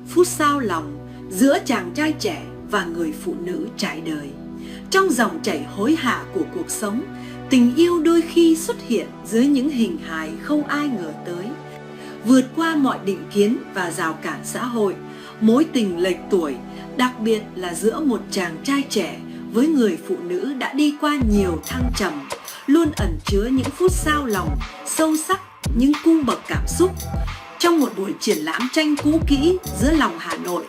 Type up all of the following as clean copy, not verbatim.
phút xao lòng giữa chàng trai trẻ và người phụ nữ trải đời. Trong dòng chảy hối hả của cuộc sống, tình yêu đôi khi xuất hiện dưới những hình hài không ai ngờ tới. Vượt qua mọi định kiến và rào cản xã hội, mối tình lệch tuổi, đặc biệt là giữa một chàng trai trẻ với người phụ nữ đã đi qua nhiều thăng trầm, luôn ẩn chứa những phút xao lòng, sâu sắc, những cung bậc cảm xúc. Trong một buổi triển lãm tranh cũ kỹ giữa lòng Hà Nội,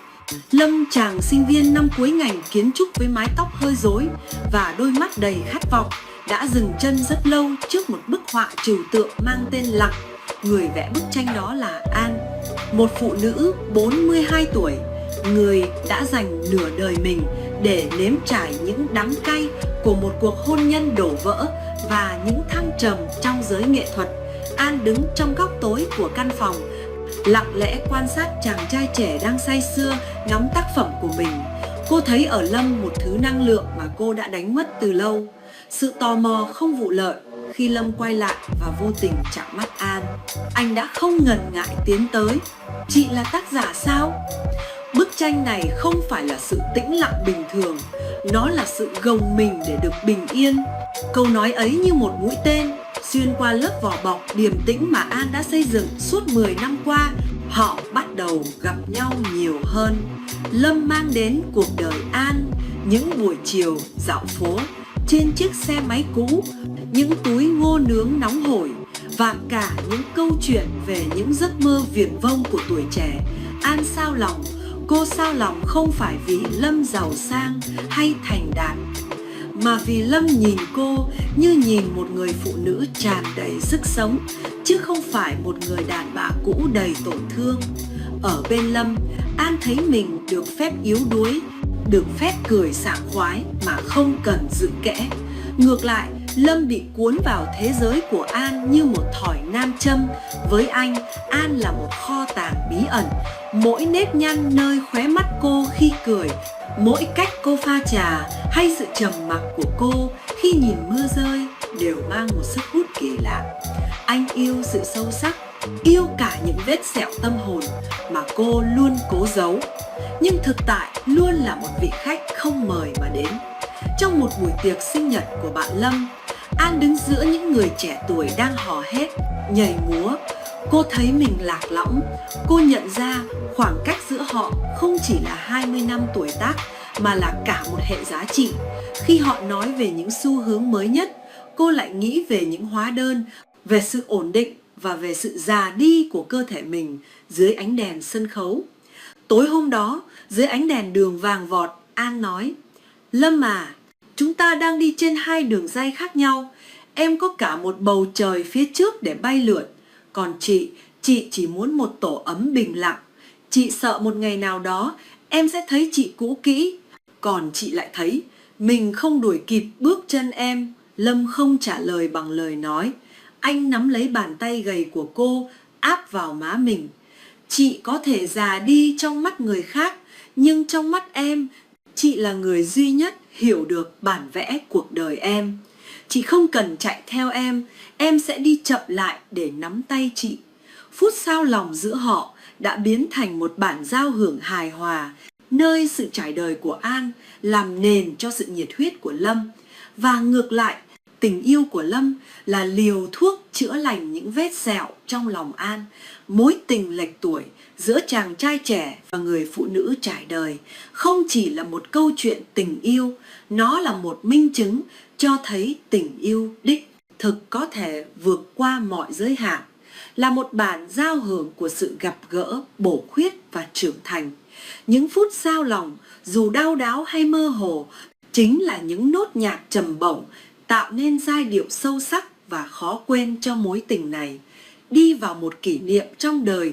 Lâm, chàng sinh viên năm cuối ngành kiến trúc với mái tóc hơi rối và đôi mắt đầy khát vọng, đã dừng chân rất lâu trước một bức họa trừu tượng mang tên Lặng. Người vẽ bức tranh đó là An, một phụ nữ 42 tuổi, người đã dành nửa đời mình để nếm trải những đắng cay của một cuộc hôn nhân đổ vỡ và những thăng trầm trong giới nghệ thuật. An đứng trong góc tối của căn phòng, lặng lẽ quan sát chàng trai trẻ đang say sưa ngắm tác phẩm của mình. Cô thấy ở Lâm một thứ năng lượng mà cô đã đánh mất từ lâu. Sự tò mò không vụ lợi khi Lâm quay lại và vô tình chạm mắt An. Anh đã không ngần ngại tiến tới. Chị là tác giả sao? Bức tranh này không phải là sự tĩnh lặng bình thường, nó là sự gồng mình để được bình yên. Câu nói ấy như một mũi tên xuyên qua lớp vỏ bọc điềm tĩnh mà An đã xây dựng suốt 10 năm qua. Họ bắt đầu gặp nhau nhiều hơn. Lâm mang đến cuộc đời An những buổi chiều dạo phố trên chiếc xe máy cũ, những túi ngô nướng nóng hổi và cả những câu chuyện về những giấc mơ viển vông của tuổi trẻ. An xao lòng, cô xao lòng không phải vì Lâm giàu sang hay thành đạt, mà vì Lâm nhìn cô như nhìn một người phụ nữ tràn đầy sức sống, chứ không phải một người đàn bà cũ đầy tổn thương. Ở bên Lâm, An thấy mình được phép yếu đuối, được phép cười sảng khoái mà không cần giữ kẽ. Ngược lại, Lâm bị cuốn vào thế giới của An như một thỏi nam châm. Với anh, An là một kho tàng bí ẩn. Mỗi nếp nhăn nơi khóe mắt cô khi cười, mỗi cách cô pha trà hay sự trầm mặc của cô khi nhìn mưa rơi đều mang một sức hút kỳ lạ. Anh yêu sự sâu sắc, yêu cả những vết sẹo tâm hồn mà cô luôn cố giấu. Nhưng thực tại luôn là một vị khách không mời mà đến. Trong một buổi tiệc sinh nhật của bạn Lâm, An đứng giữa những người trẻ tuổi đang hò hét, nhảy múa. Cô thấy mình lạc lõng. Cô nhận ra khoảng cách giữa họ không chỉ là 20 năm tuổi tác mà là cả một hệ giá trị. Khi họ nói về những xu hướng mới nhất, cô lại nghĩ về những hóa đơn, về sự ổn định và về sự già đi của cơ thể mình dưới ánh đèn sân khấu. Tối hôm đó, dưới ánh đèn đường vàng vọt, An nói: Lâm à, chúng ta đang đi trên hai đường ray khác nhau. Em có cả một bầu trời phía trước để bay lượn. Còn chị chỉ muốn một tổ ấm bình lặng. Chị sợ một ngày nào đó em sẽ thấy chị cũ kỹ, còn chị lại thấy mình không đuổi kịp bước chân em. Lâm không trả lời bằng lời nói. Anh nắm lấy bàn tay gầy của cô, áp vào má mình. Chị có thể già đi trong mắt người khác, nhưng trong mắt em, chị là người duy nhất hiểu được bản vẽ cuộc đời em. Chị không cần chạy theo em sẽ đi chậm lại để nắm tay chị. Phút xao lòng giữa họ đã biến thành một bản giao hưởng hài hòa, nơi sự trải đời của An làm nền cho sự nhiệt huyết của Lâm. Và ngược lại, tình yêu của Lâm là liều thuốc chữa lành những vết sẹo trong lòng An. Mối tình lệch tuổi giữa chàng trai trẻ và người phụ nữ trải đời không chỉ là một câu chuyện tình yêu, nó là một minh chứng cho thấy tình yêu đích thực có thể vượt qua mọi giới hạn, là một bản giao hưởng của sự gặp gỡ, bổ khuyết và trưởng thành. Những phút xao lòng, dù đau đáu hay mơ hồ, chính là những nốt nhạc trầm bổng tạo nên giai điệu sâu sắc và khó quên cho mối tình này. Đi vào một kỷ niệm trong đời